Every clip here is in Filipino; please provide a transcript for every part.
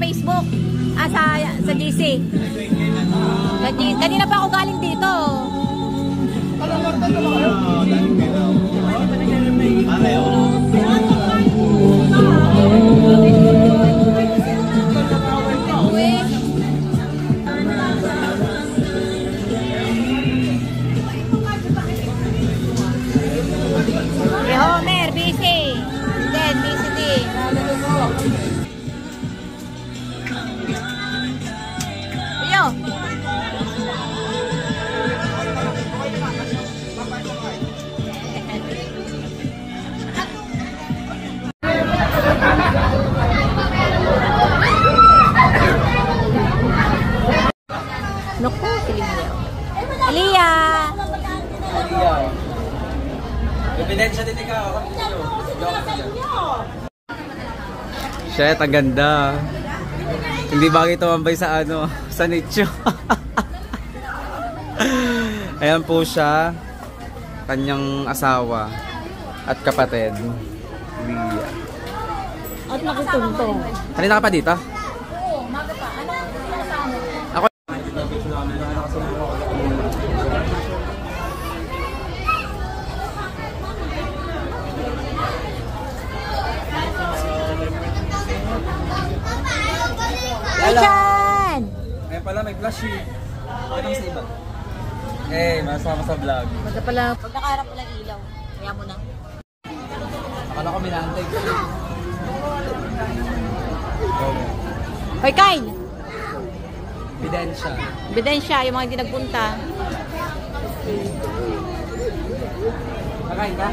Facebook. Sa GC. Kanina pa ako galing dito. Homer, busy. Then, busy din. Yo. Naku, si Leo. Aliyah. Ebidensya din ikaw. Shit, ang ganda. Hindi bagay tumambay sa sa nicho. Ayan po siya. Kanyang asawa at kapatid. Leah. At nakutungtong. Kanina ka pa dito? Oo, maga pa. Ano kasama? Ako. Chan! Ayan pala, may flash eh. Pakita mo sa iba. Masama sa vlog. Magka pala, pag nakaharap mo lang ilaw, kaya mo na. Akala ko minantay ko. Hoy, Kyle! Ebidensya. Ebidensya, yung mga hindi nagpunta. Makain ka?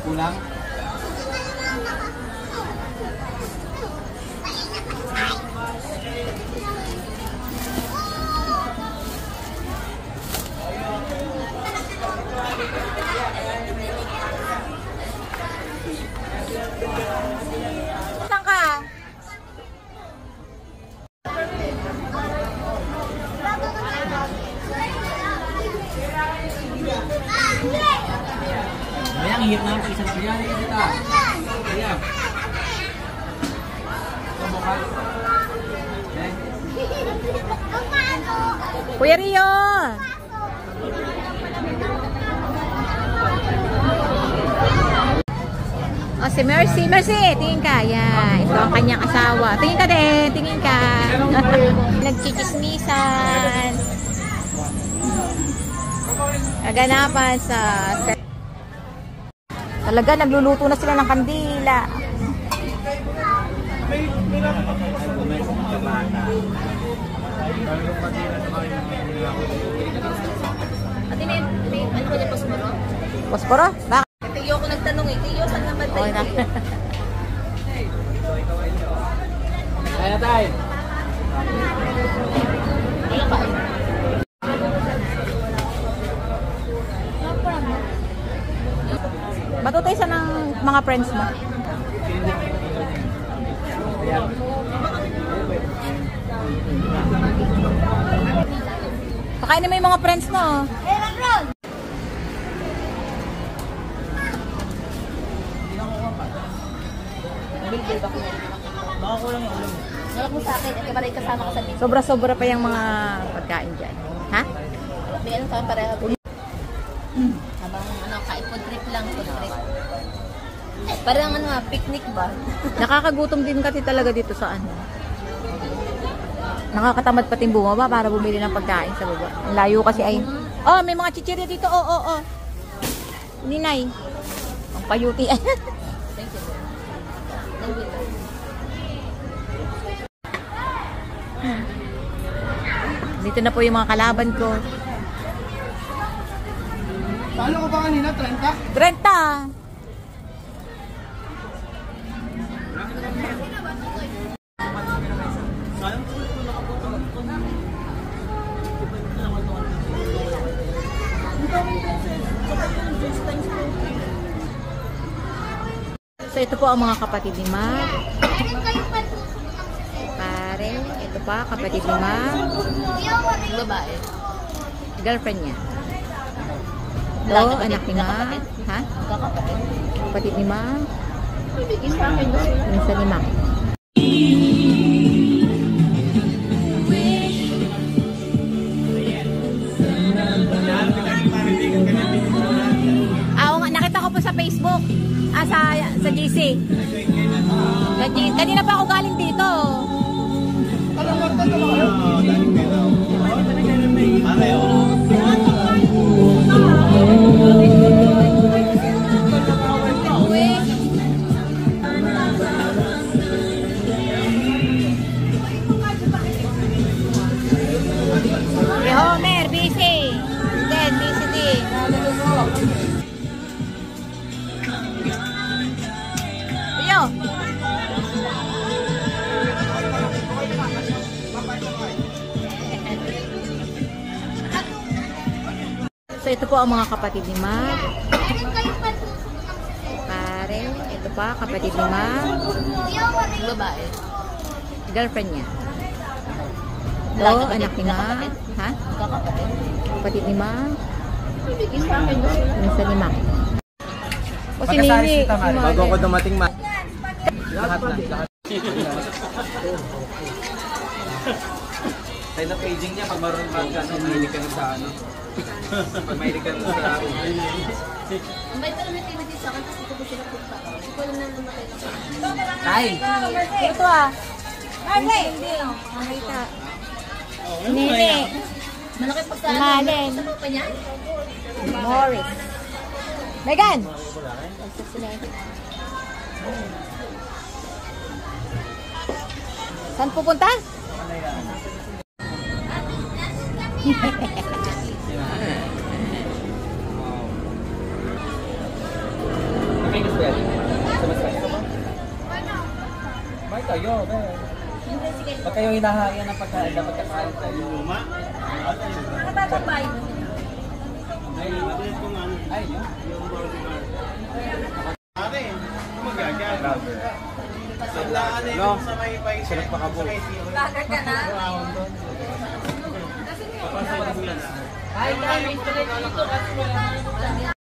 Kulang? Saan ka? Ang hirap na ang isang kaya na kita. Kaya. Kuya Rio! Oh, si Mercy. Mercy, tingin ka. Yan. Ito ang kanyang asawa. Tingin ka din. Tingin ka. Nagchichismisan. Kaganapan sa... Talaga, nagluluto na sila ng kandila. Ate, may ano ba niya posporo? Posporo? Bakit? Tiyo ko nagtanong eh. Tiyo, saan naman tayo? Kaya na tayo. Ano ba? Matutay sa ng mga friends mo? Pakain na mo yung mga friends mo. Sobra-sobra pa yung mga pagkain dyan. Ha? May ano tayo pareho. Habang kain food trip lang, food trip. Parang picnic ba? Nakakagutom din kasi talaga dito sa Nakakatamad pating bumaba para bumili ng pagkain sa baba. Ang layo kasi ay... Oh, may mga chichirya dito. Oh. Ninay. Ang payuti. Thank you. Dito na po yung mga kalaban ko. Paano ko ba kanina? 30? 30! So ito po ang mga kapatid ni Mac. Pare, ito pa kapatid ni Mac. Babae. Girlfriend niya. Ito, Lalaki, anak ni Mac. magkakapatid. Ha? Kakapatid. Kapatid ni Mac. Ibigay sa akin gusto lang. Minsan ni Mac. Oo nga, nakita ko po sa Facebook. Sa GC. Kanina pa ako galing dito. Homer, busy. Then, busy din. Yo. So ito po ang mga kapatid ni Mac. Pare, ito pa kapatid ni Mac. Babae. Girlfriend niya. Ito, Lalaki, anak ni Mac. kakapatid. Ha? Kakapatid. Kapatid ni Mac. Ibigay sa akin gusto lang. Minsan ni Mac. O si Pagkasari Nini. si Tamar, bago ako dumating ma. Lahat na. Lahat. Tayo na paging niya pag marunong ka ano, mahilig ka na sa ano. Pag mahilig ka na sa Ang bait pala may timid sa akin kasi ito ko sila punta. Hindi ko alam na namatay na sa akin. Tay! Ito ah. Marley. Hindi. Nakita. Nini. Malaki pagkaan. Malen. Sa pa niya? Morris. Megan. Saan pupunta? Okay, gusto yan. Bakit kayo? Pag kayo hinahaya ng pagkain, dapat kakain tayo. Natatabay. Ay, yun. Ate, magagaga. No, sulat pa ka po. Bakit ka na? Ay, guys, may dito kasi